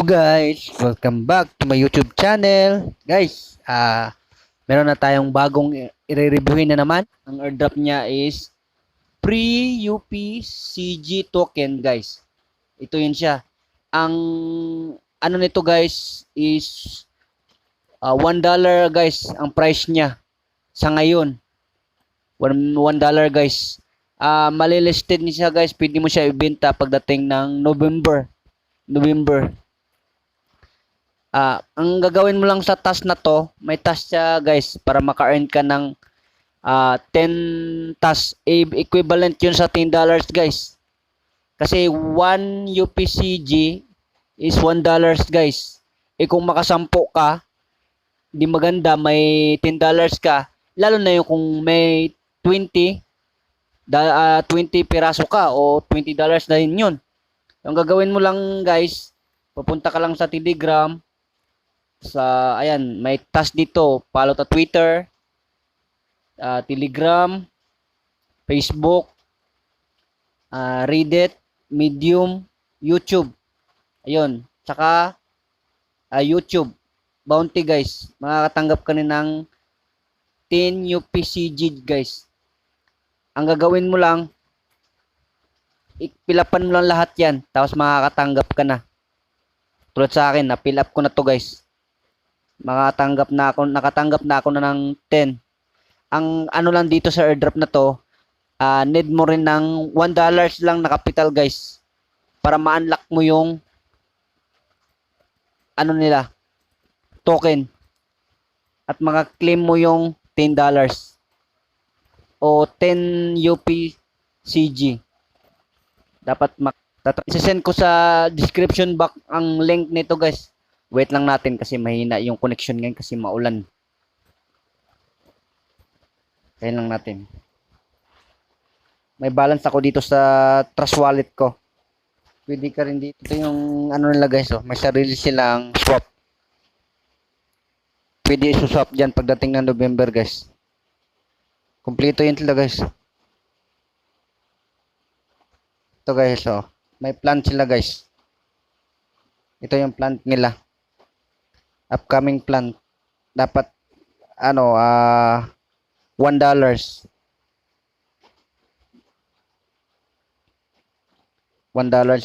Hello guys, welcome back to my YouTube channel. Guys, meron na tayong bagong i-reviewin na naman. Ang airdrop niya is pre-UPCG token, guys. Ito yun siya. Ang ano nito guys is $1 guys ang price niya sa ngayon. $1 guys. Malilisted niya siya guys. Pwede mo siya ibenta pagdating ng November. Ang gagawin mo lang sa task na to, may task siya guys para maka-earn ka ng 10 task. Equivalent yun sa $10 guys. Kasi 1 UPCG is $1 guys. Kung makasampo ka, di maganda, may $10 ka. Lalo na yung kung may 20 piraso ka o $20 na rin yun. Yung gagawin mo lang guys, pupunta ka lang sa Telegram. Ayan, may task dito. Follow ta Twitter, Telegram, Facebook, Reddit, Medium, YouTube. Ayun. Tsaka, YouTube. Bounty guys. Makakatanggap ka ng 10 UPCG guys. Ang gagawin mo lang, ipilapan mo lang lahat yan. Tapos makakatanggap ka na. Tulad sa akin, na-fill up ko na to guys. Nakatanggap na ako na ng 10. Ang ano lang dito sa airdrop na to, need mo rin ng $1 lang na capital guys. Para ma-unlock mo yung ano nila, token. At maka-claim mo yung $10 o 10 UPCG. Dapat isesend ko sa description box ang link nito guys. Wait lang natin kasi mahina yung connection ngayon kasi maulan. Kaya lang natin. May balance ako dito sa Trust Wallet ko. Pwede ka rin dito. Ito yung ano nila guys. Oh. May sarili silang swap. Pwede isuswap dyan pagdating ng November guys. Kompleto yun sila guys. Ito guys. Oh. May plant sila guys. Ito yung plant nila. Upcoming plant. Dapat $1. $1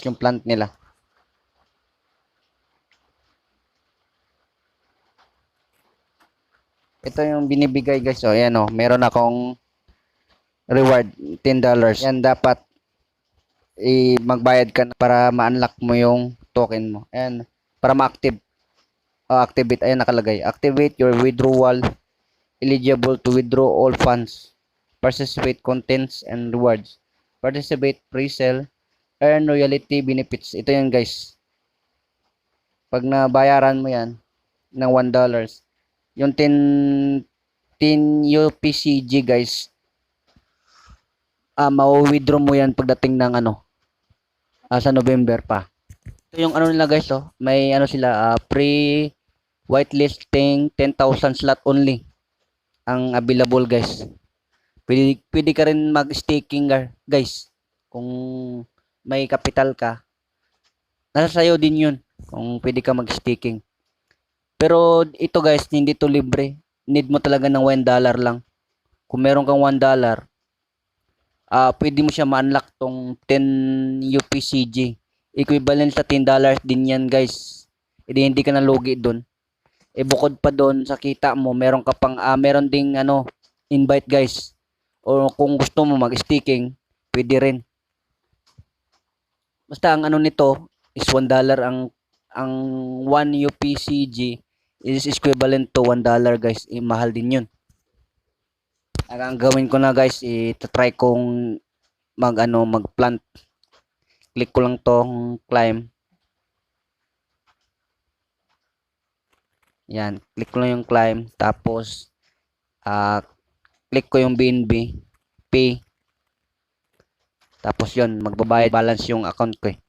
yung plant nila. Ito yung binibigay guys. So, ayan o. Meron akong reward. $10. Yan dapat magbayad ka na para ma-unlock mo yung token mo. Ayan. Para ma-active. Activate. Ayan nakalagay. Activate your withdrawal. Eligible to withdraw all funds. Participate contents and rewards. Participate pre-sale. Earn royalty benefits. Ito yan guys. Pag nabayaran mo yan ng $1, yung 10 UPCG guys, ma-withdraw mo yan pagdating ng sa November pa. Ito yung ano nila guys, oh. May sila, pre-whitelisting 10,000 slot only ang available guys. Pwede ka rin mag-staking guys. Kung may capital ka, nasa sayo din yun kung pwede ka mag-staking. Pero ito guys, hindi to libre. Need mo talaga ng $1 lang. Kung meron kang $1, pwede mo siya ma-unlock tong 10 UPCG. Equivalent sa $10 din yan guys. Hindi ka nalugi doon. Bukod pa doon sa kita mo, meron ka pang meron ding invite guys. O kung gusto mo mag-staking, pwede rin. Basta ang nito is $1. Ang 1 UPCG is equivalent to $1 guys. Mahal din yun. Ang gawin ko na guys, try kong mag-plant. Click ko lang tong climb. Yan, click ko lang yung climb. Tapos, click ko yung BNB. Pay. Tapos yun, magbabayad. Balance yung account ko eh.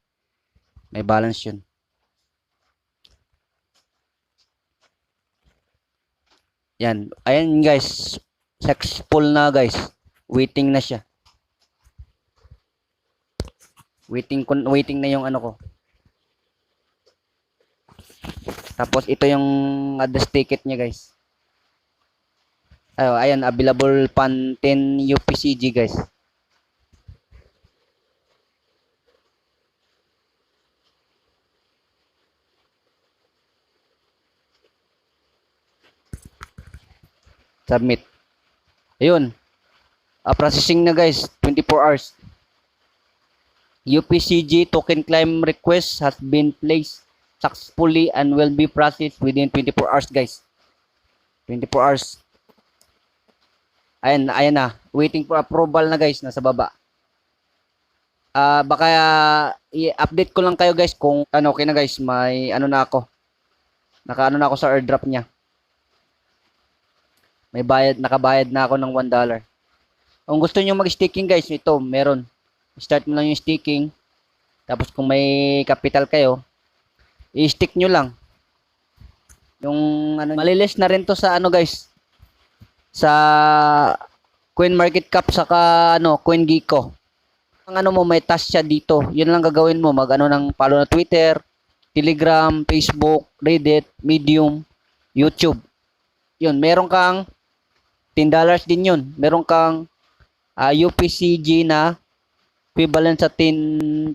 May balance yun. Yan. Ayan guys. Successful na guys. Waiting na siya. Waiting na yung ko. Tapos ito yung address ticket niya, guys. Ayan, available pan 10 UPCG, guys. Submit. Ayun. Processing na, guys. 24 hours. UPCG token claim request has been placed successfully and will be processed within 24 hours, guys. 24 hours. Ayan, ayan na. Waiting for approval na, guys. Nasa baba. Baka i-update ko lang kayo, guys, kung ano, okay na, guys. May ano na ako. Naka-ano na ako sa airdrop niya. May bayad, nakabayad na ako ng $1. Kung gusto niyo mag-staking, guys, ito, meron. Start mo lang yung staking. Tapos kung may capital kayo, i-stick nyo lang. Yung ano, malilis na rin to sa ano, guys. Sa CoinMarketCap saka ano, CoinGecko. Ang ano mo, may task siya dito. Yun lang gagawin mo, mag-ano ng follow na Twitter, Telegram, Facebook, Reddit, Medium, YouTube. Yun, meron kang $10 din yun. Meron kang UPCG na equivalent sa $1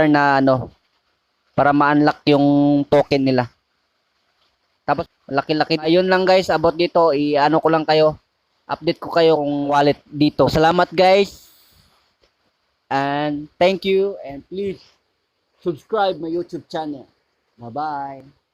na ano para ma-unlock yung token nila. Tapos laki-laki. Ayun lang, guys, about dito, i-ano ko lang kayo. Update ko kayo kung wallet dito. Salamat, guys. And thank you, and please subscribe my YouTube channel. Bye-bye.